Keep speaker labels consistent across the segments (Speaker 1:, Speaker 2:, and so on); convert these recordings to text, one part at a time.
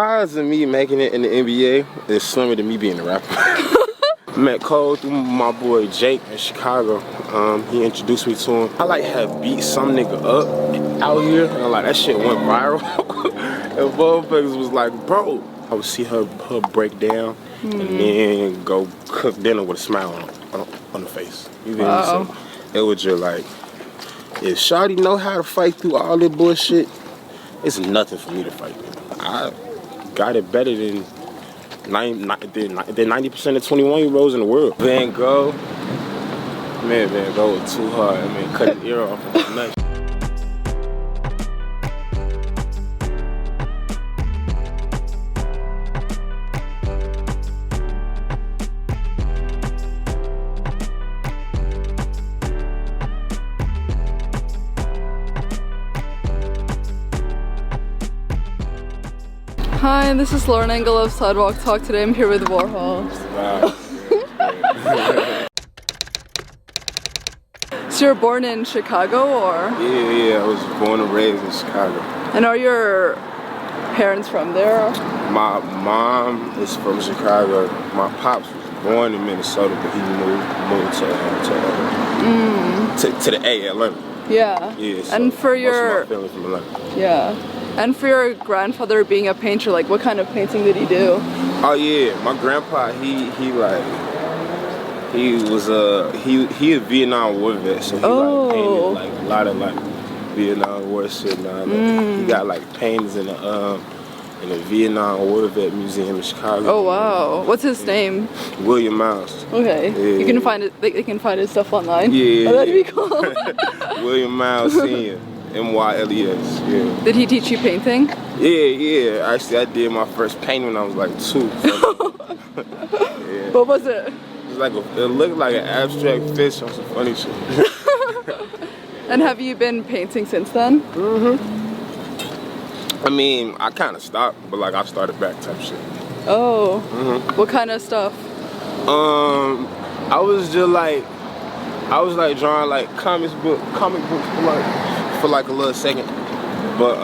Speaker 1: Odds of me making it in the NBA is slimmer than me being a rapper. Met Cole through my boy Jake in Chicago. He introduced me to him. I like have beat some nigga up out here, and like that shit went viral. And motherfuckers was like, bro, I would see her break down and then go cook dinner with a smile on the face. You feel me? So it was just like, if Shawty know how to fight through all that bullshit, it's nothing for me to fight through. I got it better than 90% of 21-year-olds in the world. Van Gogh, man, Van Gogh was too hard. I mean, cut his ear off with a knife.
Speaker 2: Hi, this is Lauren Engel of Sidewalk Talk. Today I'm here with Warhol.
Speaker 1: Wow.
Speaker 2: So you're born in Chicago, or?
Speaker 1: Yeah, I was born and raised in Chicago.
Speaker 2: And are your parents from there?
Speaker 1: My mom is from Chicago. My pops was born in Minnesota, but he moved to the A, Atlanta.
Speaker 2: Yeah.
Speaker 1: Yeah. So
Speaker 2: and for your
Speaker 1: most of my family from Atlanta.
Speaker 2: Yeah. And for your grandfather being a painter, like what kind of painting did he do?
Speaker 1: Oh yeah, my grandpa, he a Vietnam War vet, so he like painted like a lot of like Vietnam War shit now. Like, he got like paintings in the Vietnam War Vet Museum in Chicago.
Speaker 2: Oh wow, what's his name?
Speaker 1: William Miles.
Speaker 2: Okay,
Speaker 1: yeah.
Speaker 2: You can find it. They can find his stuff online.
Speaker 1: Yeah,
Speaker 2: that'd be cool.
Speaker 1: William Miles Sr. M-Y-L-E-S. Yeah.
Speaker 2: Did he teach you painting?
Speaker 1: Yeah. Actually, I did my first painting when I was like 2. Yeah.
Speaker 2: What was it?
Speaker 1: It looked like an abstract fish on some funny shit.
Speaker 2: And have you been painting since then?
Speaker 1: I mean, I kind of stopped, but like I started back type shit.
Speaker 2: Oh. What kind of stuff?
Speaker 1: I was drawing like comic books for like a little second, but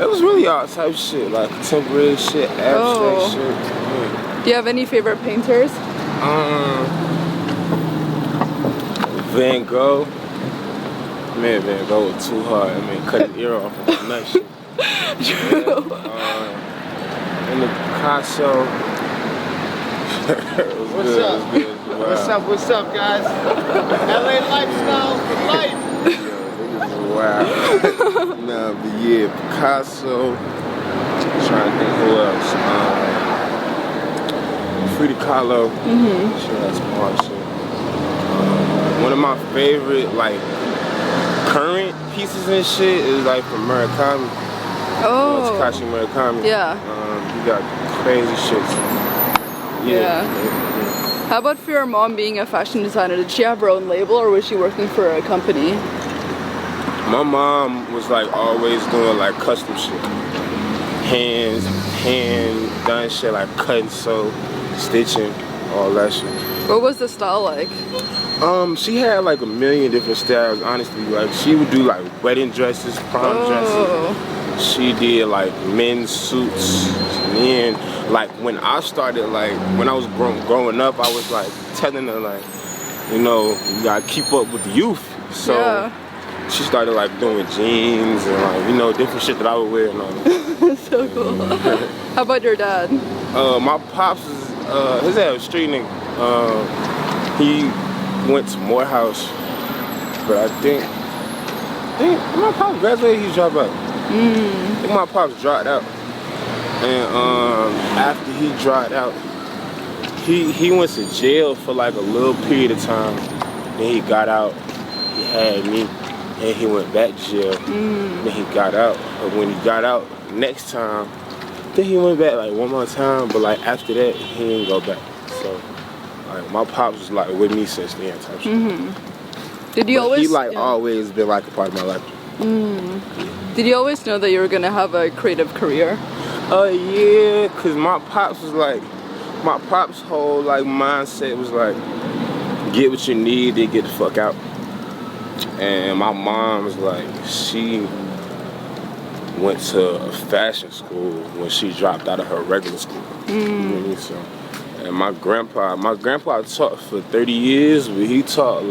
Speaker 1: it was really all type of shit, like contemporary shit, abstract shit. Yeah.
Speaker 2: Do you have any favorite painters?
Speaker 1: Van Gogh. Man, Van Gogh was too hard. I mean, cut his ear off with a knife shit.
Speaker 2: True.
Speaker 1: And the Picasso.
Speaker 3: What's up, guys? LA lifestyle for life.
Speaker 1: Wow. Nah, but yeah, Picasso. I'm trying to think who else. Frida Kahlo. Sure, that's hard shit. One of my favorite like current pieces and shit is like from Murakami.
Speaker 2: Oh.
Speaker 1: Takashi Murakami.
Speaker 2: Yeah.
Speaker 1: He got crazy shit.
Speaker 2: Yeah. How about for your mom being a fashion designer? Did she have her own label or was she working for a company?
Speaker 1: My mom was like always doing like custom shit. Hand done shit like cutting, sew, stitching, all that shit.
Speaker 2: What was the style like?
Speaker 1: She had like a million different styles, honestly. Like she would do like wedding dresses, prom dresses. She did like men's suits. And then like when I started, like when I was growing up, I was like telling her like, you know, you gotta keep up with the youth. So she started like doing jeans and like, you know, different shit that I would wear and all that.
Speaker 2: So cool. How about your dad?
Speaker 1: My pops is his dad was street nigga. He went to Morehouse, but I think my pops graduated, he dropped out. I think my pops dropped out. And after he dropped out, he went to jail for like a little period of time. Then he got out, he had me, and he went back to jail. Then he got out. But when he got out next time, then he went back like one more time, but like after that, he didn't go back. So like my pops was like with me since then type shit.
Speaker 2: Did you always?
Speaker 1: He like always been like a part of my life.
Speaker 2: Did you always know that you were gonna have a creative career?
Speaker 1: Yeah, cause my pops whole like mindset was like, get what you need, then get the fuck out. And my mom was like, she went to a fashion school when she dropped out of her regular school. You know what I mean? So, and my grandpa taught for 30 years, but he taught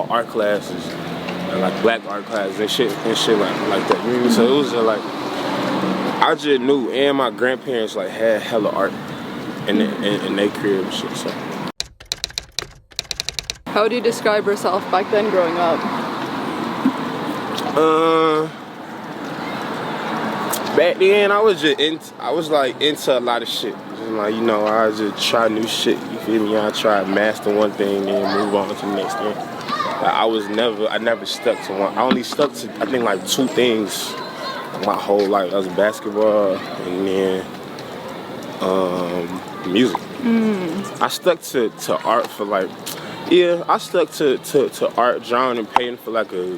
Speaker 1: art classes and like black art classes and shit like that. You know what I mean? So it was just like, I just knew, and my grandparents like had hella art in their crib and shit. So.
Speaker 2: How would you describe yourself back then growing up?
Speaker 1: Back then I was into a lot of shit. Just like, you know, I just try new shit. You feel me? I try to master one thing and move on to the next thing. Like, I never stuck to one. I only stuck to, I think, like 2 things my whole life. That was basketball and then music. I stuck to art for like, I stuck to art, drawing and painting for like a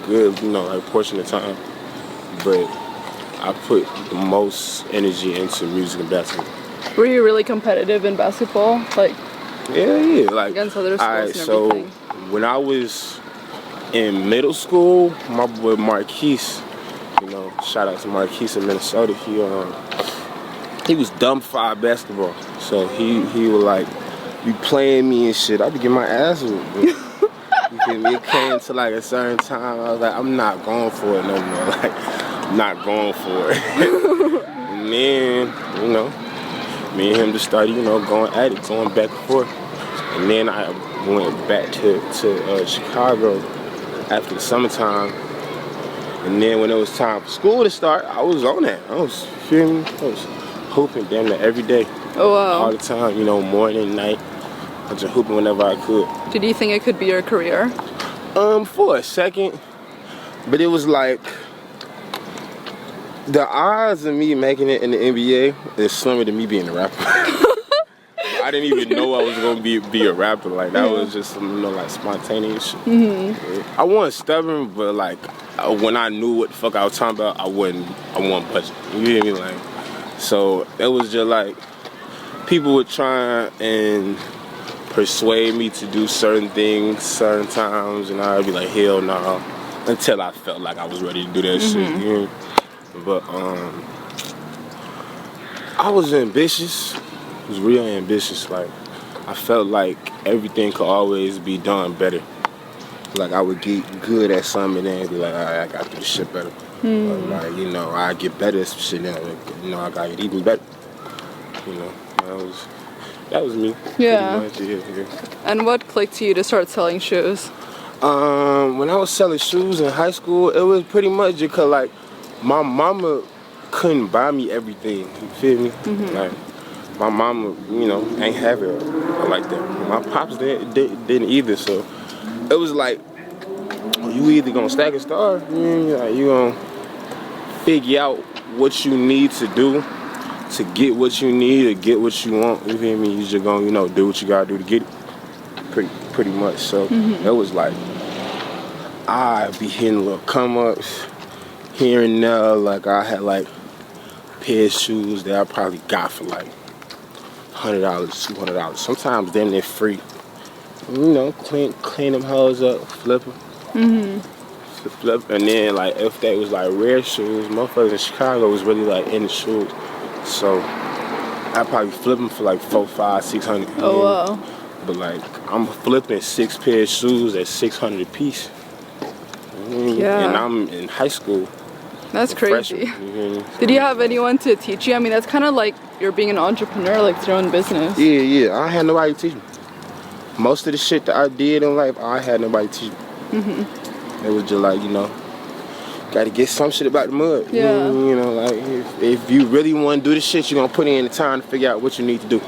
Speaker 1: good, you know, like portion of time. But I put the most energy into music and basketball.
Speaker 2: Were you really competitive in basketball? Like,
Speaker 1: yeah, like
Speaker 2: against other schools and everything?
Speaker 1: So when I was in middle school, my boy Marquise, you know, shout out to Marquise in Minnesota. He was dumb 5 basketball, so he would like be playing me and shit. I'd be getting my ass whooped. You feel me? It came to like a certain time, I was like, I'm not going for it no more. Like, I'm not going for it. And then, you know, me and him just started, you know, going at it, going back and forth. And then I went back to Chicago after the summertime. And then when it was time for school to start, I was on that. I was hooping damn near every day.
Speaker 2: Oh wow.
Speaker 1: All the time, you know, morning, night. I was just hooping whenever I could.
Speaker 2: Did you think it could be your career?
Speaker 1: For a second. But it was like, the odds of me making it in the NBA is slimmer than me being a rapper. I didn't even know I was gonna be a rapper. Like, that was just some, you know, like spontaneous shit. I wasn't stubborn, but like when I knew what the fuck I was talking about, I wasn't budging. You hear me? Like, so it was just like people would try and persuade me to do certain things, certain times, and I'd be like, hell no, until I felt like I was ready to do that shit. You know? But I was ambitious. I was real ambitious. Like, I felt like everything could always be done better. Like, I would get good at something and then be like, all right, I gotta do this shit better. But like, you know, I get better at some shit now. You know, I gotta get even better. You know, that was me.
Speaker 2: Yeah.
Speaker 1: Pretty much, yeah.
Speaker 2: And what clicked to you to start selling shoes?
Speaker 1: When I was selling shoes in high school, it was pretty much because like my mama couldn't buy me everything. You feel me? Like, my mama, you know, ain't have it like that. My pops didn't either. So it was like, you either gonna stack and starve, you gonna figure out what you need to do to get what you need, to get what you want. You feel me? You just gonna, you know, do what you gotta do to get it. Pretty much. So it was like, I'd be hitting little come-ups here and there. Like, I had like a pair of shoes that I probably got for like $100, $200. Sometimes them they're free. You know, clean them hoes up, flip them. Flip. And then like if they was like rare shoes, motherfuckers in Chicago was really like into shoes. So I probably flip them for like $400, $500, $600.
Speaker 2: Oh wow.
Speaker 1: But like, I'm flipping 6 pairs of shoes at $600 a piece.
Speaker 2: Yeah.
Speaker 1: And I'm in high school.
Speaker 2: That's crazy. Did you have anyone to teach you? I mean, that's kind of like you're being an entrepreneur, like your own business.
Speaker 1: Yeah. I had nobody to teach me. Most of the shit that I did in life, I had nobody to teach me. It was just like, you know, gotta get some shit about the mud.
Speaker 2: Yeah.
Speaker 1: You know, like if you really want to do this shit, you're gonna put in the time to figure out what you need to do.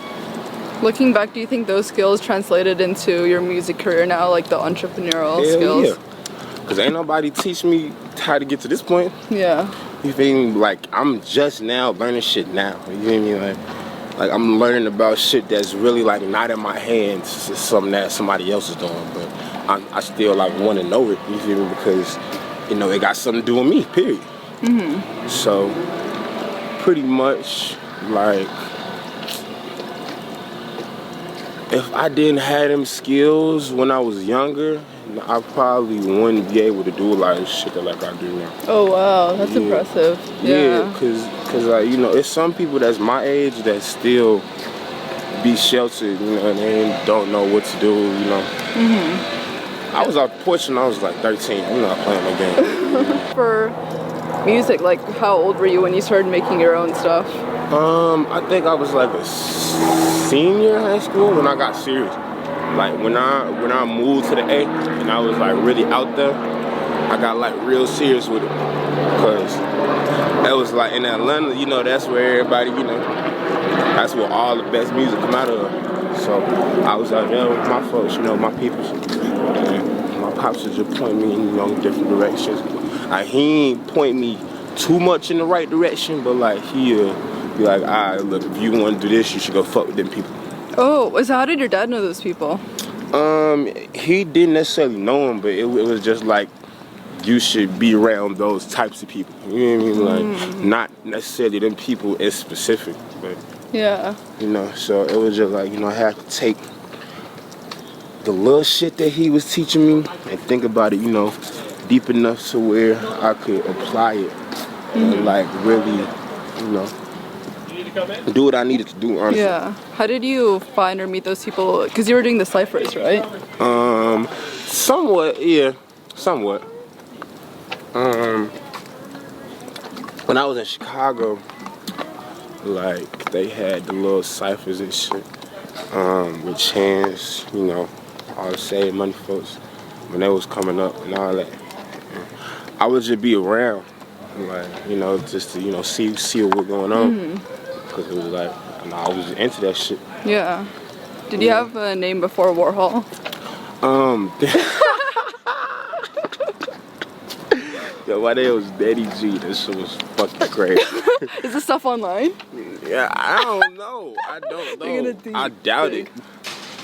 Speaker 2: Looking back, do you think those skills translated into your music career now, like the entrepreneurial skills?
Speaker 1: Yeah. Cause ain't nobody teach me how to get to this point.
Speaker 2: Yeah.
Speaker 1: You feel me? Like, I'm just now learning shit now. You feel me? Like I'm learning about shit that's really like not in my hands. It's something that somebody else is doing, but I still like want to know it. You feel me? Because, you know, it got something to do with me. Period. So pretty much like, if I didn't have them skills when I was younger, I probably wouldn't be able to do a lot of shit that like I do now.
Speaker 2: Oh wow, that's impressive.
Speaker 1: Yeah, cause like, you know, it's some people that's my age that still be sheltered, you know, and they don't know what to do, you know. I was out the porch when I was like 13. I'm not playing no game.
Speaker 2: For music, like how old were you when you started making your own stuff?
Speaker 1: I think I was like a senior in high school when I got serious. Like when I moved to the A and I was like really out there, I got like real serious with it. Cause it was like in Atlanta, you know, that's where everybody, you know, that's where all the best music come out of. So I was out there with my folks, you know, my peoples. And my pops would just point me in, you know, different directions. Like he ain't point me too much in the right direction, but like he'll be like, alright, look, if you want to do this, you should go fuck with them people.
Speaker 2: Oh, so how did your dad know those people?
Speaker 1: He didn't necessarily know them, but it was just like, you should be around those types of people. You know what I mean? Like, not necessarily them people in specific, but
Speaker 2: yeah.
Speaker 1: You know, so it was just like, you know, I had to take the little shit that he was teaching me and think about it, you know, deep enough to where I could apply it and like really, you know, do what I needed to do, honestly.
Speaker 2: Yeah. How did you find or meet those people? Because you were doing the ciphers, right?
Speaker 1: Somewhat, yeah. Somewhat. When I was in Chicago, like, they had the little ciphers and shit, with Chance, you know, all the Save Money folks, when they was coming up and all that. I would just be around, like, you know, just to, you know, see what was going on. Because it was like, you know, I was into that shit.
Speaker 2: Yeah. Did you have a name before Warhol?
Speaker 1: Yo, my name was Daddy G. This shit was fucking crazy.
Speaker 2: Is this stuff online?
Speaker 1: Yeah, I don't know. I don't know. I doubt it.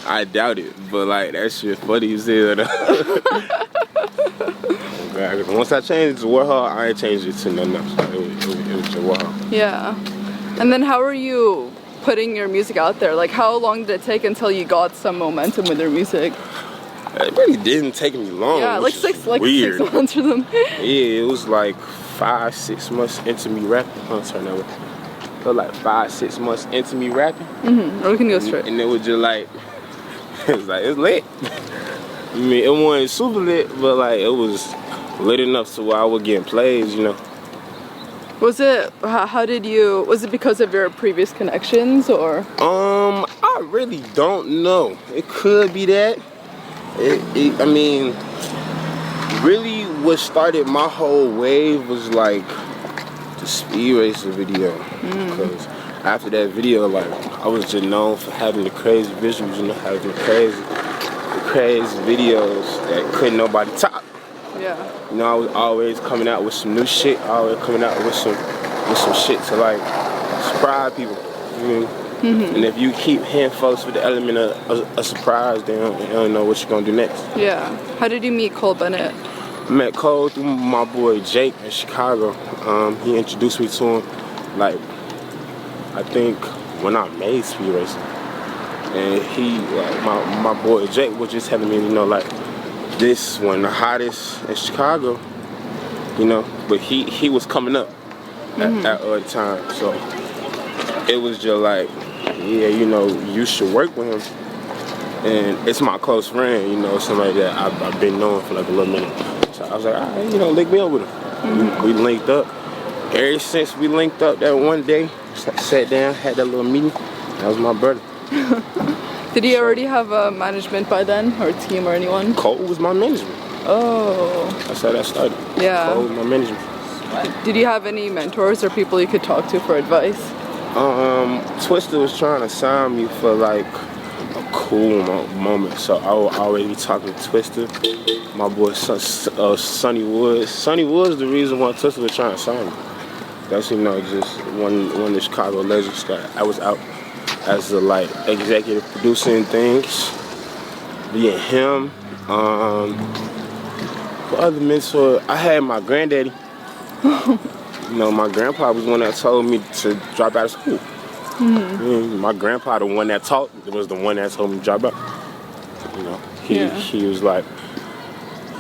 Speaker 1: I doubt it. But like, that shit funny as hell. Oh, God. Once I changed it to Warhol, I ain't changed it to nothing else. It was just Warhol.
Speaker 2: Yeah. And then how are you putting your music out there? Like, how long did it take until you got some momentum with your music?
Speaker 1: It really didn't take me long.
Speaker 2: Yeah, like six months for them.
Speaker 1: Yeah, it was like 5-6 months into me rapping. I'll turn that way. So like 5-6 months into me rapping.
Speaker 2: Or we can go straight.
Speaker 1: And it was just like, it's lit. I mean, it wasn't super lit, but like it was lit enough to where I was getting plays, you know.
Speaker 2: Was it, was it because of your previous connections or?
Speaker 1: I really don't know. It could be that. I mean, really what started my whole wave was like the Speed Racer video. Because after that video, like, I was just known for having the crazy visuals, you know, having the crazy videos that couldn't nobody top.
Speaker 2: Yeah.
Speaker 1: You know, I was always coming out with some new shit, always coming out with some shit to like surprise people. You know? And if you keep hitting folks with the element of a surprise, they don't know what you're gonna do next.
Speaker 2: Yeah. How did you meet Cole Bennett?
Speaker 1: I met Cole through my boy Jake in Chicago. He introduced me to him, like, I think when I made Speed Racing. And he, like, my boy Jake was just telling me, you know, like, this one the hottest in Chicago, you know, but he was coming up at the time, so it was just like, yeah, you know, you should work with him. And it's my close friend, you know, somebody that I've been knowing for like a little minute. So I was like, all right, you know, link me up with him. We linked up. Ever since we linked up that one day, sat down, had that little meeting, that was my brother.
Speaker 2: Did he already have a management by then, or a team or anyone?
Speaker 1: Cole was my management.
Speaker 2: Oh.
Speaker 1: That's how that started.
Speaker 2: Yeah.
Speaker 1: Cole was my management.
Speaker 2: Did you have any mentors or people you could talk to for advice?
Speaker 1: Twister was trying to sign me for like a cool moment, so I would always be talking to Twister. My boy Sonny Woods. Sonny Woods the reason why Twister was trying to sign me. That's, you know, just one of the Chicago legends that I was out as a like executive producing things. Being him. What other mentor? I had my granddaddy. You know, my grandpa was the one that told me to drop out of school. My grandpa, the one that taught, was the one that told me to drop out. You know, he was like,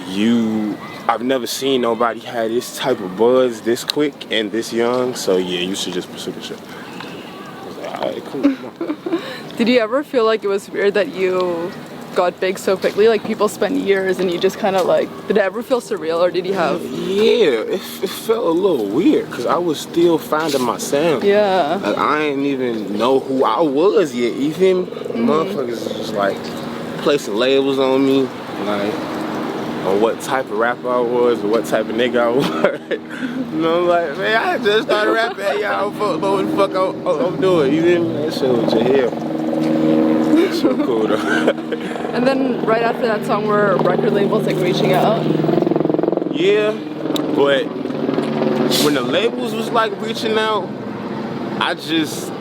Speaker 1: I've never seen nobody have this type of buzz this quick and this young, so yeah, you should just pursue the shit. I was like, alright, cool, come on.
Speaker 2: Did you ever feel like it was weird that you got big so quickly? Like people spend years and you just kind of like, did it ever feel surreal, or did you have?
Speaker 1: Yeah, it felt a little weird because I was still finding my sound.
Speaker 2: Yeah.
Speaker 1: Like, I didn't even know who I was yet. You feel me? Motherfuckers was just like placing labels on me, like on what type of rapper I was or what type of nigga I was. You know, like, man, I just started rapping. Hey, y'all, fuck, what the fuck I'm doing? You feel me? That shit was just hell. That shit was cool though.
Speaker 2: And then right after that song, were record labels like reaching out?
Speaker 1: Yeah, but when the labels was like reaching out, I just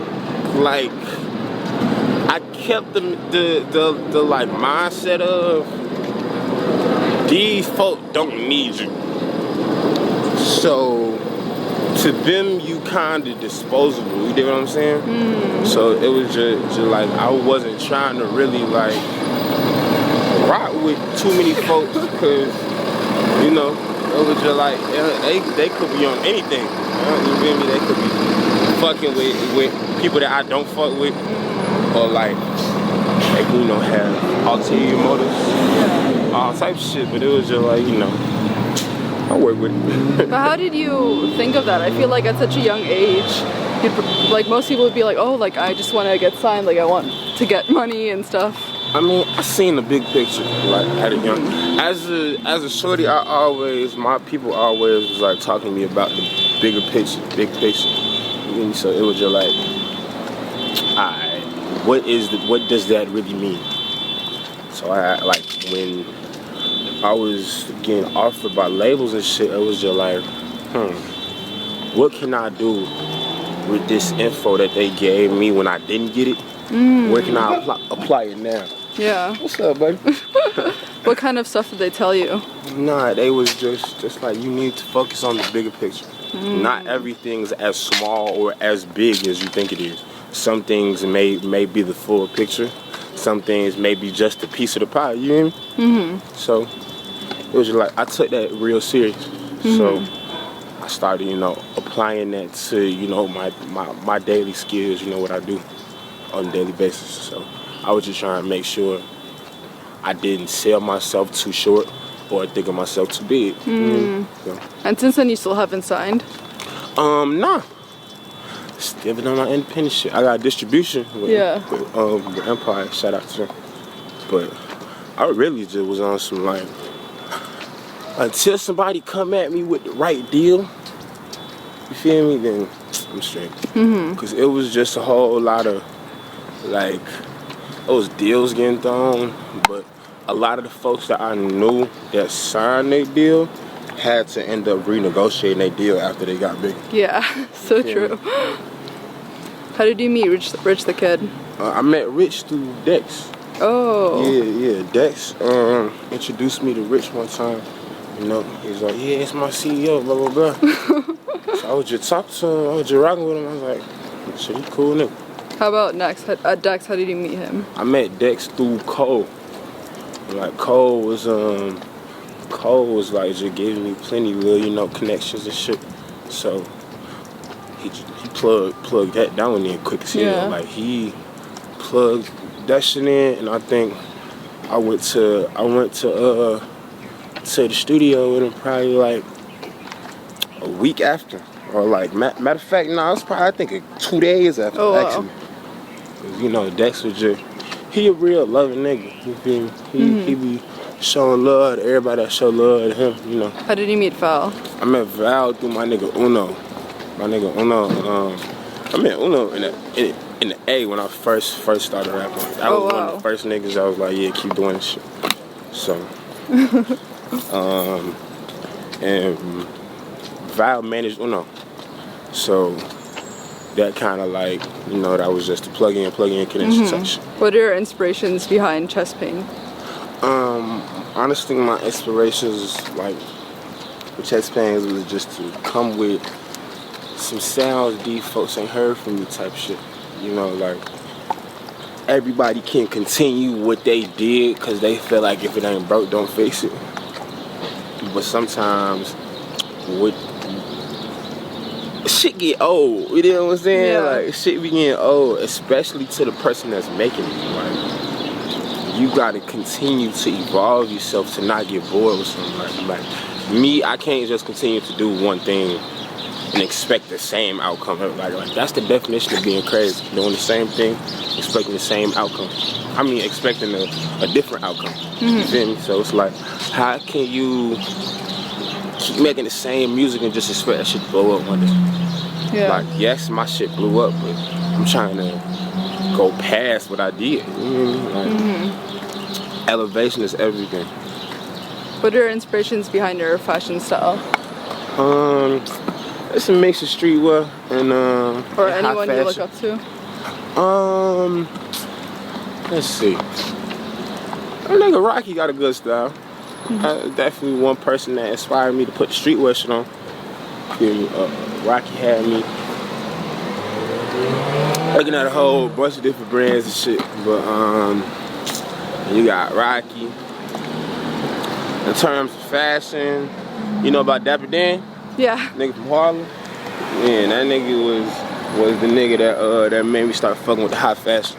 Speaker 1: like I kept the like mindset of these folk don't need you. So to them, you kind of disposable. You get what I'm saying? So it was just like I wasn't trying to really like rock with too many folks because, you know, it was just like they could be on anything. You feel me? They could be fucking with people that I don't fuck with, or like they could, you know, have ulterior motives, all types of shit. But it was just like, you know, I work with it.
Speaker 2: But how did you think of that? I feel like at such a young age, like most people would be like, oh, like I just want to get signed, like I want to get money and stuff.
Speaker 1: I mean, I seen the big picture, like at a young. As a shorty, my people always was like talking to me about the big picture. And so it was just like, alright, what does that really mean? So I like when I was getting offered by labels and shit, it was just like, what can I do with this info that they gave me when I didn't get it? Where can I apply it now?
Speaker 2: Yeah.
Speaker 1: What's up, baby?
Speaker 2: What kind of stuff did they tell you?
Speaker 1: Nah, they was just like, you need to focus on the bigger picture. Not everything's as small or as big as you think it is. Some things may be the full picture. Some things may be just a piece of the pie, you hear me? So it was just like, I took that real serious. So I started, you know, applying that to, you know, my daily skills, you know, what I do on a daily basis. So I was just trying to make sure I didn't sell myself too short or think of myself too big. So.
Speaker 2: And since then you still haven't signed?
Speaker 1: Nah. Still been on my independent shit. I got distribution with Empire, shout out to them. But I really just was on some like, until somebody come at me with the right deal, you feel me, then I'm straight. Cause it was just a whole lot of like, those deals getting thrown, but a lot of the folks that I knew that signed their deal had to end up renegotiating their deal after they got big.
Speaker 2: Yeah, so true. How did you meet Rich the Kid?
Speaker 1: I met Rich through Dex.
Speaker 2: Oh.
Speaker 1: Yeah, Dex introduced me to Rich one time. You know, he was like, yeah, it's my CEO, blah, blah, blah. So I was just talking to him, I was just rocking with him. I was like, shit, he cool nigga.
Speaker 2: How about Dex? How did you meet him?
Speaker 1: I met Dex through Cole. Like Cole was like just giving me plenty of little, you know, connections and shit. So he plugged that down in quick as hell. Like he plugged that shit in, and I think I went to the studio with him probably like a week after, or like matter of fact, no, it was probably I think 2 days after.
Speaker 2: Oh, wow.
Speaker 1: Actually. You know, Dex was just, he a real loving nigga, you feel me? He be showing love to everybody that show love to him, you know.
Speaker 2: How did you meet Val?
Speaker 1: I met Val through my nigga Uno. I met Uno in the A when I first started rapping. That was one of the first niggas I was like, yeah, keep doing this shit. So, and Val managed Uno. So, that kind of like, you know, that was just a plug-in connection touch.
Speaker 2: What are your inspirations behind chest pain?
Speaker 1: Honestly, my inspirations, like, with chest pains was just to come with some sounds these folks ain't heard from me type shit. You know, like, everybody can continue what they did because they feel like if it ain't broke, don't fix it. but sometimes with shit get old. You know what I'm saying?
Speaker 2: Yeah.
Speaker 1: Like shit be getting old, especially to the person that's making it. Like you gotta continue to evolve yourself to not get bored with something. Like me, I can't just continue to do one thing and expect the same outcome. Like that's the definition of being crazy. Doing the same thing, expecting the same outcome. I mean, expecting a different outcome. You feel me? So it's like, how can you keep making the same music and just expect that shit to blow up one day?
Speaker 2: Yeah.
Speaker 1: Like, yes, my shit blew up, but I'm trying to go past what I did. You know what I mean? Like, elevation is everything.
Speaker 2: What are your inspirations behind your fashion style?
Speaker 1: It's a mix of streetwear and
Speaker 2: Or
Speaker 1: and
Speaker 2: anyone
Speaker 1: high
Speaker 2: you look
Speaker 1: fashion.
Speaker 2: up to?
Speaker 1: Let's see. I think Rocky got a good style. Definitely one person that inspired me to put the streetwear shit on. Rocky had me looking at a whole bunch of different brands and shit. But you got Rocky. In terms of fashion, you know about Dapper Dan?
Speaker 2: Yeah.
Speaker 1: Nigga from Harlem. Yeah, that nigga was the nigga that made me start fucking with the high fashion.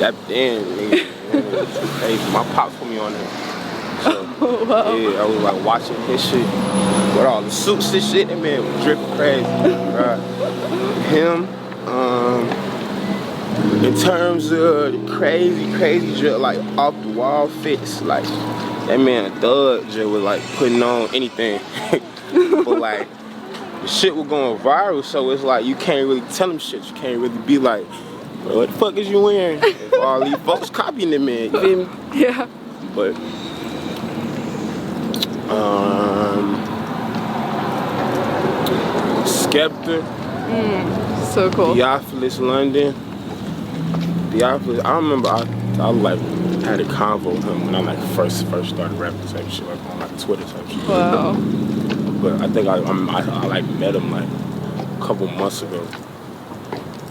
Speaker 1: Dapper Dan, nigga, was crazy. My pops put me on there. So,
Speaker 2: Oh, wow.
Speaker 1: yeah, I was like watching his shit with all the suits and shit. That man was dripping crazy. Right. Him, in terms of crazy drip, like off the wall fits, like that man Thug just was like putting on anything. But like the shit was going viral, so it's like you can't really tell him shit. You can't really be like, what the fuck is you wearing? If all these folks copying the man, you feel me?
Speaker 2: Yeah.
Speaker 1: But Skepta,
Speaker 2: So cool.
Speaker 1: Theophilus London. Theophilus, I remember I like had a convo with him when I like first started rapping type shit, like on like Twitter type shit.
Speaker 2: Wow.
Speaker 1: But I think I like met him like a couple months ago.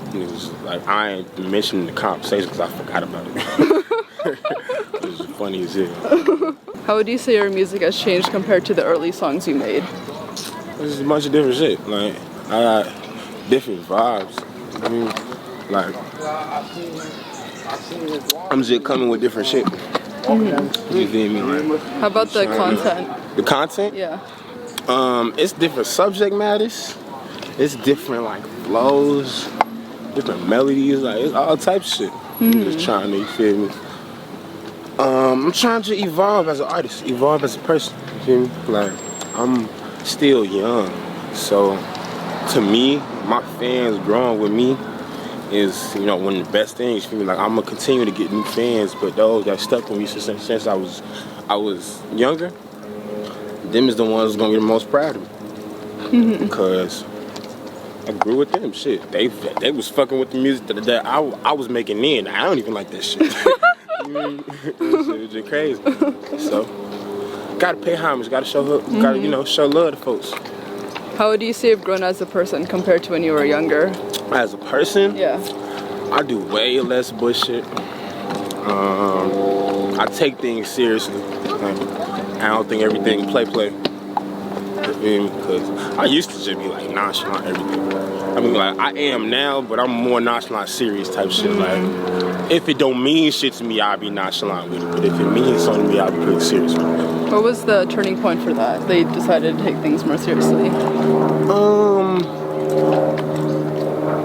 Speaker 1: And it was like I ain't mentioned the conversation because I forgot about it. It was funny as hell.
Speaker 2: How would you say your music has changed compared to the early songs you made?
Speaker 1: There's a bunch of different shit. Like I got different vibes. I mean, like I'm just coming with different shit. You feel me? Like,
Speaker 2: How about the content?
Speaker 1: the content?
Speaker 2: Yeah.
Speaker 1: It's different subject matters. It's different like flows, different melodies. Like it's all types of shit. I'm just trying to, you feel me? I'm trying to evolve as an artist, evolve as a person. You feel me? Like I'm still young, so to me, my fans growing with me is, you know, one of the best things for me. Like I'm gonna continue to get new fans, but those that stuck with me since I was younger, them is the ones that's gonna be the most proud of me. Because I grew with them. Shit, they was fucking with the music that I was making then. I don't even like that shit. That shit was just crazy. So gotta pay homage. Gotta show gotta show love to folks.
Speaker 2: How would you say you've grown as a person compared to when you were younger?
Speaker 1: As a person,
Speaker 2: Yeah.
Speaker 1: I do way less bullshit. I take things seriously. Like, I don't think everything play. Because I used to just be like nonchalant everything. I mean, like I am now, but I'm more nonchalant, serious type shit. Like if it don't mean shit to me, I'll be nonchalant with it. But if it means something to me, I'll be pretty serious with it.
Speaker 2: What was the turning point for that? They decided to take things more seriously.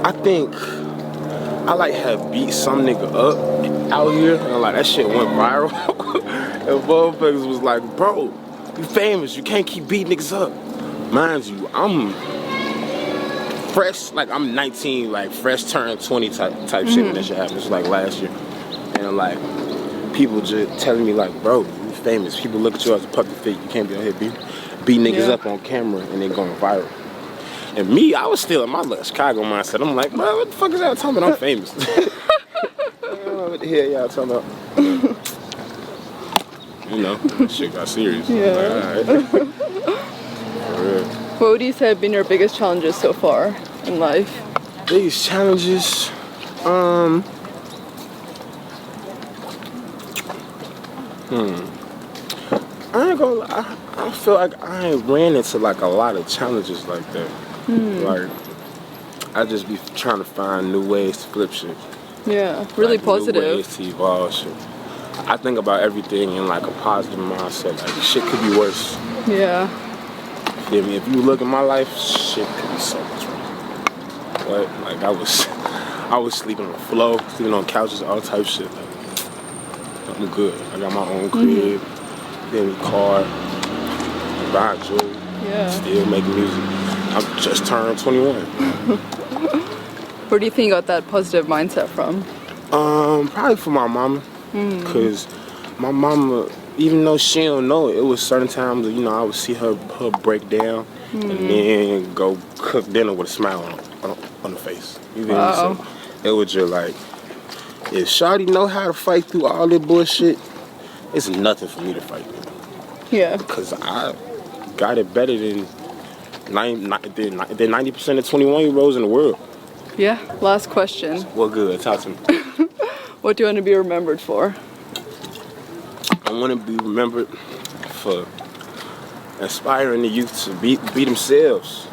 Speaker 1: I think I like have beat some nigga up out here, and like that shit went viral. And motherfuckers was like, bro, you famous, you can't keep beating niggas up. Mind you, I'm fresh, like I'm 19, like fresh turned 20 type shit when that shit happened. It was like last year. And like people just telling me like, bro, you famous. People look at you as a public figure. You can't be out here beat niggas up on camera and then going viral. And me, I was still in my little Chicago mindset. I'm like, bro, what the fuck is y'all talking about? I'm famous. What the hell y'all talking about? You know, shit got serious.
Speaker 2: Yeah.
Speaker 1: Like, all right. For real.
Speaker 2: What would you say have been your biggest challenges so far in life?
Speaker 1: Biggest challenges, I ain't gonna lie. I feel like I ain't ran into like a lot of challenges like that. Like I just be trying to find new ways to flip shit.
Speaker 2: Yeah, really
Speaker 1: like,
Speaker 2: positive.
Speaker 1: New ways to evolve shit. I think about everything in like a positive mindset. Like shit could be worse.
Speaker 2: Yeah.
Speaker 1: Feel me? If you look at my life, shit could be so much worse. But like I was sleeping on the floor, sleeping on couches, all type of shit. Like, I'm good. I got my own crib, then car, buy jewelry, still making music. I just turned 21.
Speaker 2: Where do you think you got that positive mindset from?
Speaker 1: Probably from my mama. Cause my mama, even though she don't know it, it was certain times, you know, I would see her break down and then go cook dinner with a smile on the face. You feel me? So it was just like, if Shawty know how to fight through all this bullshit, it's nothing for me to fight through.
Speaker 2: Yeah.
Speaker 1: Because I got it better than 90% of 21-year-olds in the world.
Speaker 2: Yeah. Last question.
Speaker 1: Well, good. Talk to me.
Speaker 2: What do you want to be remembered for?
Speaker 1: I want to be remembered for inspiring the youth to be themselves.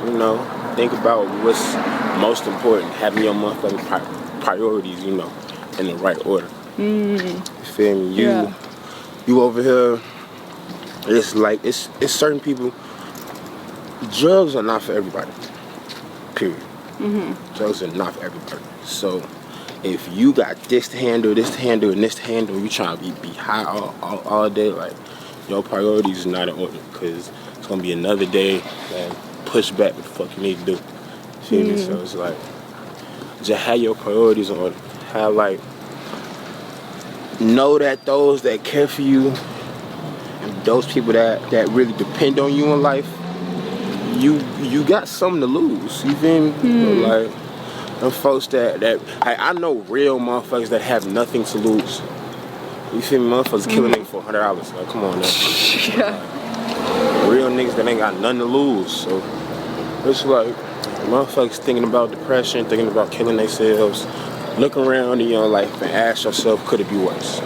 Speaker 1: You know, think about what's most important. Having your motherfucking priorities, you know, in the right order. You feel me? You over here. It's like it's certain people. Drugs are not for everybody. Period. Drugs are not for everybody. So if you got this to handle, and this to handle, you trying to be high all day, like your priorities is not in order, because it's gonna be another day and push back what the fuck you need to do. Feel me? So it's like just have your priorities in order. Have like know that those that care for you and those people that really depend on you in life, you got something to lose. You feel me? Like them folks that I know real motherfuckers that have nothing to lose. You feel me? Motherfuckers killing niggas for $100. Like, come on now.
Speaker 2: Yeah.
Speaker 1: Real niggas that ain't got nothing to lose. So it's like motherfuckers thinking about depression, thinking about killing themselves. Look around in your life and ask yourself, could it be worse?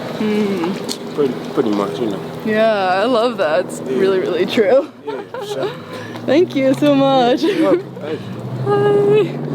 Speaker 1: Pretty much, you know.
Speaker 2: Yeah, I love that. It's really, really true.
Speaker 1: Yeah, sure.
Speaker 2: Thank you so much.
Speaker 1: You're welcome. Hey.
Speaker 2: Bye.